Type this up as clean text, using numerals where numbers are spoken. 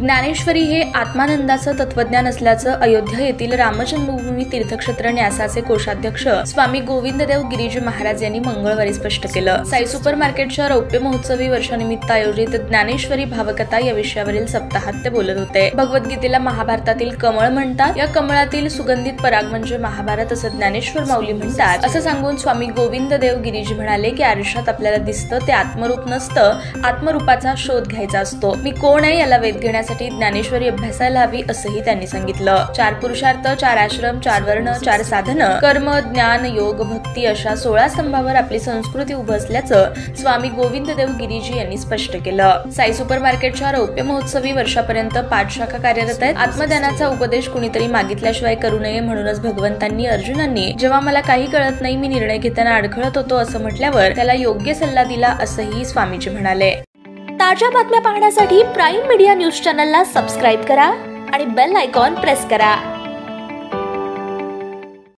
ज्ञानेश्वरी हे आत्मानंदाचं तत्वज्ञान असल्याचं अयोध्या येथील रामजन्मभूमी तीर्थक्षेत्र न्यासाचे कोषाध्यक्ष स्वामी गोविंददेव गिरीजी महाराज यांनी मंगळवारी स्पष्ट केलं। साई सुपर मार्केटच्या रौप्य महोत्सवी वर्षानिमित्त आयोजित ज्ञानेश्वरी भावकथा या विषयावरील सप्ताहात ते बोलत होते। भगवद्गीतेला महाभारतातील कमळ म्हणतात, या कमळातील सुगंधित पराग म्हणजे महाभारत असं ज्ञानेश्वर माऊली म्हणतात, असं सांगून स्वामी गोविंददेव गिरीजी म्हणाले की आयुष्यात आपल्याला दिसतं ते आत्मरूप नसतं, आत्मरूपाचा शोध घ्यायचा असतो। मी कोण आहे याला वेध घेण्यासाठी ज्ञानेश्वरी अभ्यासायला हवी असंही त्यांनी सांगितलं। 4 पुरुषार्थ, 4 आश्रम, 4 वर्ण, 4 साधन, कर्म, ज्ञान, योग, भक्ती अशा 16 स्तंभावर आपली संस्कृती उभं असल्याचं स्वामी गोविंददेव गिरीजी यांनी स्पष्ट केलं। साई सुपर मार्केटच्या रौप्य महोत्सवी वर्षापर्यंत 5 शाखा कार्यरत आहेत। आत्मज्ञानाचा उपदेश कुणीतरी मागितल्याशिवाय करू नये, म्हणूनच भगवंतांनी अर्जुनांनी जेव्हा मला काही कळत नाही, मी निर्णय घेताना अडखळत होतो असं म्हटल्यावर त्याला योग्य सल्ला दिला असंही स्वामीजी म्हणाले। ताज्या बातम्या पाहण्यासाठी प्राईम मीडिया न्यूज चॅनलला सबस्क्राईब करा आणि बेल आयकॉन प्रेस करा।